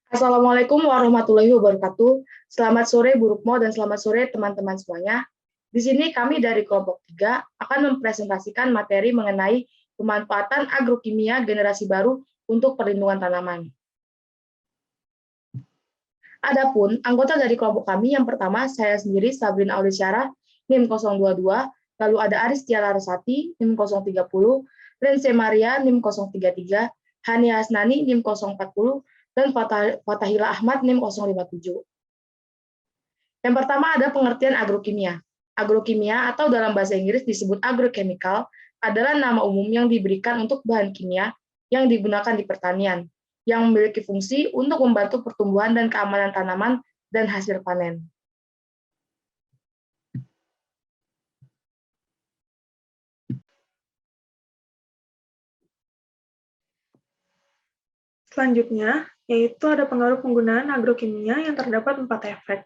Assalamualaikum warahmatullahi wabarakatuh. Selamat sore Bu Rukmo dan selamat sore teman-teman semuanya. Di sini kami dari kelompok 3 akan mempresentasikan materi mengenai pemanfaatan agrokimia generasi baru untuk perlindungan tanaman. Adapun anggota dari kelompok kami yang pertama saya sendiri Sabrina Aulisyara NIM 022, lalu ada Aris Tialarasati NIM 030, Rense Maria NIM 033, Hani Hasnani NIM 040, dan Fatahila Ahmad NIM 057. Yang pertama ada pengertian agrokimia. Agrokimia atau dalam bahasa Inggris disebut agrochemical adalah nama umum yang diberikan untuk bahan kimia yang digunakan di pertanian, yang memiliki fungsi untuk membantu pertumbuhan dan keamanan tanaman dan hasil panen. Selanjutnya, yaitu ada pengaruh penggunaan agrokimia yang terdapat 4 efek.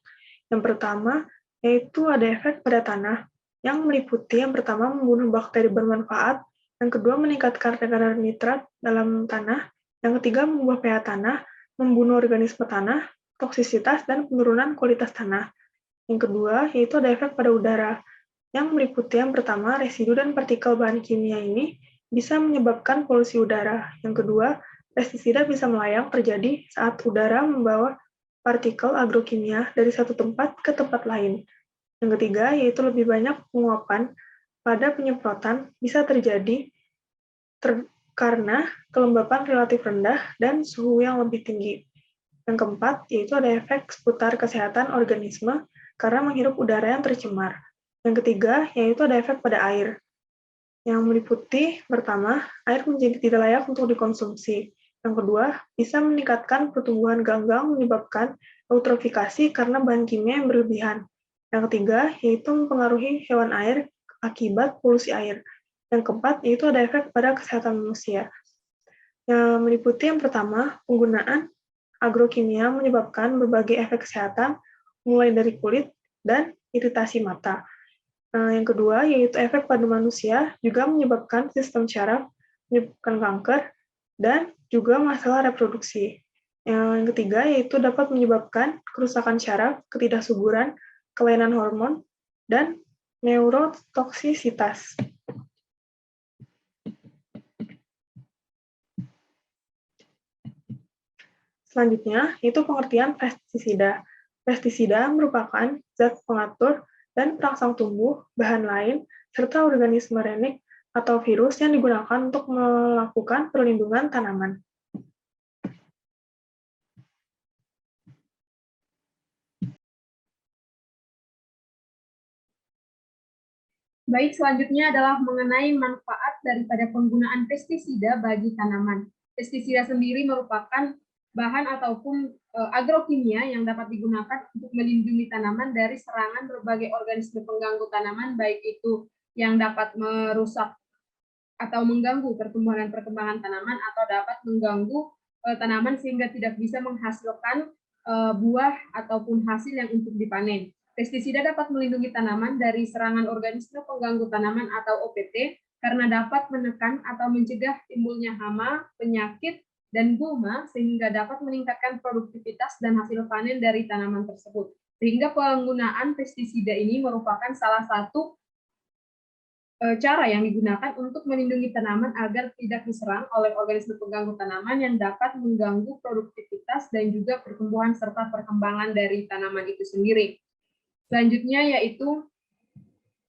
Yang pertama, yaitu ada efek pada tanah, yang meliputi yang pertama membunuh bakteri bermanfaat, yang kedua meningkatkan kadar nitrat dalam tanah, yang ketiga mengubah pH tanah, membunuh organisme tanah, toksisitas, dan penurunan kualitas tanah. Yang kedua, yaitu ada efek pada udara, yang meliputi yang pertama residu dan partikel bahan kimia ini bisa menyebabkan polusi udara. Yang kedua, pestisida bisa melayang terjadi saat udara membawa partikel agrokimia dari satu tempat ke tempat lain. Yang ketiga, yaitu lebih banyak penguapan pada penyemprotan bisa terjadi karena kelembapan relatif rendah dan suhu yang lebih tinggi. Yang keempat, yaitu ada efek seputar kesehatan organisme karena menghirup udara yang tercemar. Yang ketiga, yaitu ada efek pada air, yang meliputi, pertama, air menjadi tidak layak untuk dikonsumsi. Yang kedua, bisa meningkatkan pertumbuhan ganggang menyebabkan eutrofikasi karena bahan kimia yang berlebihan. Yang ketiga, yaitu mempengaruhi hewan air akibat polusi air. Yang keempat, yaitu ada efek pada kesehatan manusia. Yang meliputi yang pertama, penggunaan agrokimia menyebabkan berbagai efek kesehatan, mulai dari kulit dan iritasi mata. Yang kedua, yaitu efek pada manusia, juga menyebabkan sistem syaraf, menyebabkan kanker, dan juga masalah reproduksi. Yang ketiga, yaitu dapat menyebabkan kerusakan syaraf, ketidaksuburan, kelainan hormon, dan neurotoksisitas. Selanjutnya, itu pengertian pestisida. Pestisida merupakan zat pengatur dan perangsang tumbuh, bahan lain, serta organisme renik atau virus yang digunakan untuk melakukan perlindungan tanaman. Baik, selanjutnya adalah mengenai manfaat daripada penggunaan pestisida bagi tanaman. Pestisida sendiri merupakan bahan ataupun agrokimia yang dapat digunakan untuk melindungi tanaman dari serangan berbagai organisme pengganggu tanaman, baik itu yang dapat merusak atau mengganggu pertumbuhan dan perkembangan tanaman atau dapat mengganggu tanaman sehingga tidak bisa menghasilkan buah ataupun hasil yang untuk dipanen. Pestisida dapat melindungi tanaman dari serangan organisme pengganggu tanaman atau OPT karena dapat menekan atau mencegah timbulnya hama, penyakit, dan gulma sehingga dapat meningkatkan produktivitas dan hasil panen dari tanaman tersebut. Sehingga penggunaan pestisida ini merupakan salah satu cara yang digunakan untuk melindungi tanaman agar tidak diserang oleh organisme pengganggu tanaman yang dapat mengganggu produktivitas dan juga pertumbuhan serta perkembangan dari tanaman itu sendiri. Selanjutnya yaitu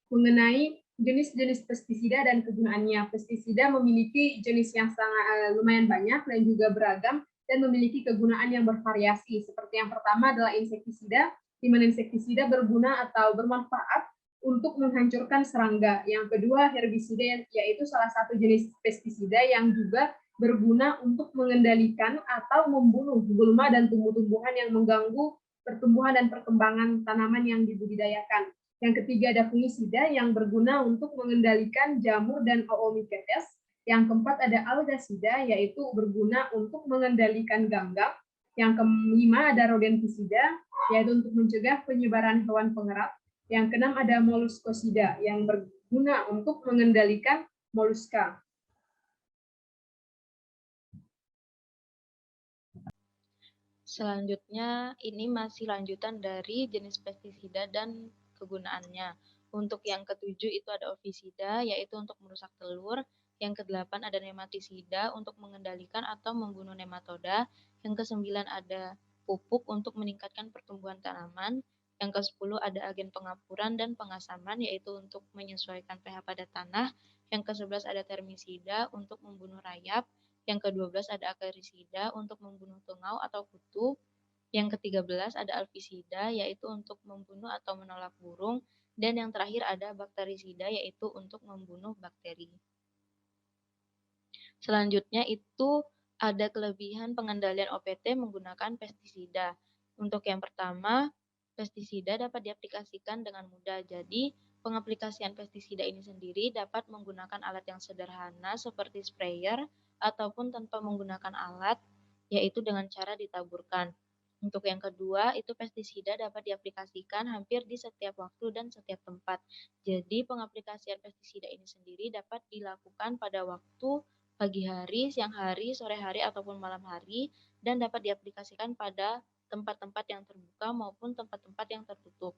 mengenai jenis-jenis pestisida dan kegunaannya. Pestisida memiliki jenis yang sangat lumayan banyak dan juga beragam dan memiliki kegunaan yang bervariasi. Seperti yang pertama adalah insektisida, di mana insektisida berguna atau bermanfaat untuk menghancurkan serangga. Yang kedua, herbisida, yaitu salah satu jenis pestisida yang juga berguna untuk mengendalikan atau membunuh gulma dan tumbuh-tumbuhan yang mengganggu pertumbuhan dan perkembangan tanaman yang dibudidayakan. Yang ketiga ada fungisida yang berguna untuk mengendalikan jamur dan Oomycetes. Yang keempat ada algasida yaitu berguna untuk mengendalikan ganggang. Yang kelima ada rodentisida yaitu untuk mencegah penyebaran hewan pengerat. Yang keenam ada moluskosida yang berguna untuk mengendalikan moluska. Selanjutnya, ini masih lanjutan dari jenis pestisida dan kegunaannya. Untuk yang ketujuh itu ada ofisida, yaitu untuk merusak telur. Yang kedelapan ada nematisida untuk mengendalikan atau membunuh nematoda. Yang kesembilan ada pupuk untuk meningkatkan pertumbuhan tanaman. Yang kesepuluh ada agen pengapuran dan pengasaman, yaitu untuk menyesuaikan pH pada tanah. Yang kesebelas ada termisida untuk membunuh rayap. Yang ke-12 ada akarisida untuk membunuh tungau atau kutu. Yang ke-13 ada alvisida yaitu untuk membunuh atau menolak burung. Dan yang terakhir ada bakterisida yaitu untuk membunuh bakteri. Selanjutnya itu ada kelebihan pengendalian OPT menggunakan pestisida. Untuk yang pertama, pestisida dapat diaplikasikan dengan mudah. Jadi, pengaplikasian pestisida ini sendiri dapat menggunakan alat yang sederhana seperti sprayer ataupun tanpa menggunakan alat, yaitu dengan cara ditaburkan. Untuk yang kedua, itu pestisida dapat diaplikasikan hampir di setiap waktu dan setiap tempat. Jadi, pengaplikasian pestisida ini sendiri dapat dilakukan pada waktu pagi hari, siang hari, sore hari, ataupun malam hari, dan dapat diaplikasikan pada tempat-tempat yang terbuka maupun tempat-tempat yang tertutup.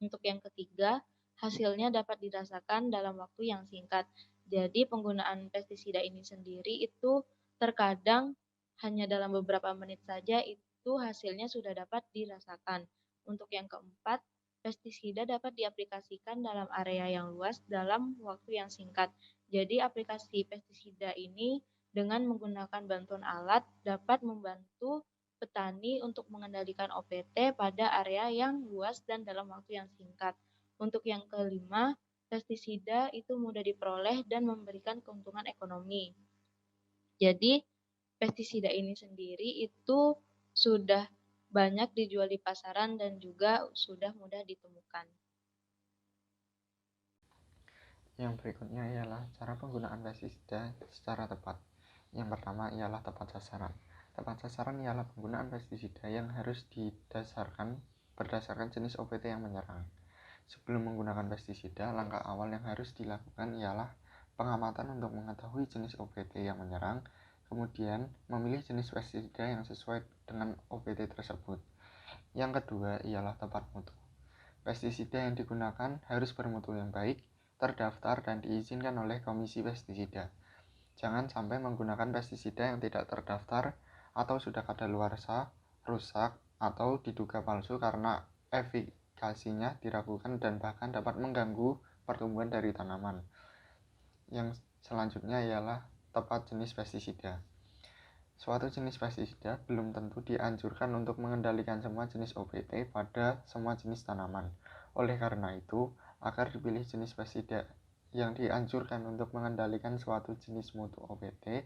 Untuk yang ketiga, hasilnya dapat dirasakan dalam waktu yang singkat. Jadi penggunaan pestisida ini sendiri itu terkadang hanya dalam beberapa menit saja itu hasilnya sudah dapat dirasakan. Untuk yang keempat, pestisida dapat diaplikasikan dalam area yang luas dalam waktu yang singkat. Jadi aplikasi pestisida ini dengan menggunakan bantuan alat dapat membantu petani untuk mengendalikan OPT pada area yang luas dan dalam waktu yang singkat. Untuk yang kelima, pestisida itu mudah diperoleh dan memberikan keuntungan ekonomi. Jadi, pestisida ini sendiri itu sudah banyak dijual di pasaran dan juga sudah mudah ditemukan. Yang berikutnya ialah cara penggunaan pestisida secara tepat. Yang pertama ialah tepat sasaran. Tepat sasaran ialah penggunaan pestisida yang harus berdasarkan jenis OPT yang menyerang. Sebelum menggunakan pestisida, langkah awal yang harus dilakukan ialah pengamatan untuk mengetahui jenis OPT yang menyerang, kemudian memilih jenis pestisida yang sesuai dengan OPT tersebut. Yang kedua ialah tepat mutu. Pestisida yang digunakan harus bermutu yang baik, terdaftar dan diizinkan oleh Komisi Pestisida. Jangan sampai menggunakan pestisida yang tidak terdaftar atau sudah kadaluarsa, rusak, atau diduga palsu karena efikasinya diragukan dan bahkan dapat mengganggu pertumbuhan dari tanaman. Yang selanjutnya ialah tepat jenis pestisida. Suatu jenis pestisida belum tentu dianjurkan untuk mengendalikan semua jenis OPT pada semua jenis tanaman. Oleh karena itu, agar dipilih jenis pestisida yang dianjurkan untuk mengendalikan suatu jenis mutu OPT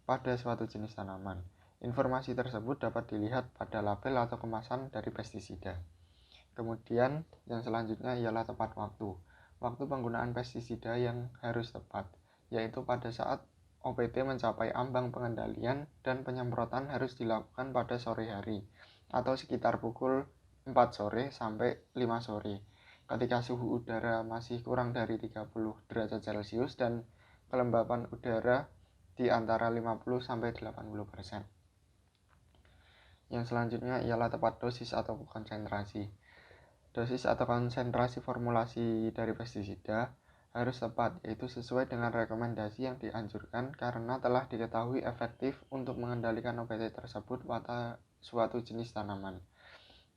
pada suatu jenis tanaman. Informasi tersebut dapat dilihat pada label atau kemasan dari pestisida. Kemudian, yang selanjutnya ialah tepat waktu. Waktu penggunaan pestisida yang harus tepat, yaitu pada saat OPT mencapai ambang pengendalian dan penyemprotan harus dilakukan pada sore hari atau sekitar pukul 4 sore sampai 5 sore ketika suhu udara masih kurang dari 30 derajat Celcius dan kelembapan udara di antara 50 sampai 80%. Yang selanjutnya ialah tepat dosis atau konsentrasi. Dosis atau konsentrasi formulasi dari pestisida harus tepat, yaitu sesuai dengan rekomendasi yang dianjurkan karena telah diketahui efektif untuk mengendalikan OPT tersebut pada suatu jenis tanaman.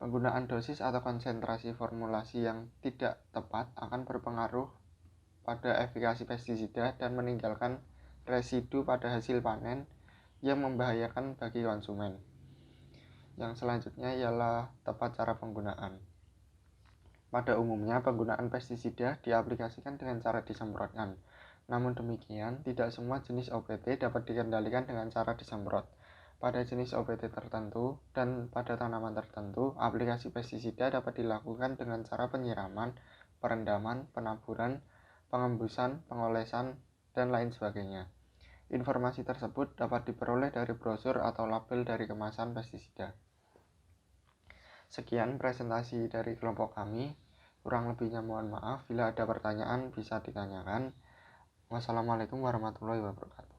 Penggunaan dosis atau konsentrasi formulasi yang tidak tepat akan berpengaruh pada efikasi pestisida dan meninggalkan residu pada hasil panen yang membahayakan bagi konsumen. Yang selanjutnya ialah tepat cara penggunaan. Pada umumnya, penggunaan pestisida diaplikasikan dengan cara disemprotkan. Namun demikian, tidak semua jenis OPT dapat dikendalikan dengan cara disemprot. Pada jenis OPT tertentu dan pada tanaman tertentu, aplikasi pestisida dapat dilakukan dengan cara penyiraman, perendaman, penaburan, pengembusan, pengolesan, dan lain sebagainya. Informasi tersebut dapat diperoleh dari brosur atau label dari kemasan pestisida. Sekian presentasi dari kelompok kami. Kurang lebihnya mohon maaf. Bila ada pertanyaan bisa ditanyakan. Wassalamualaikum warahmatullahi wabarakatuh.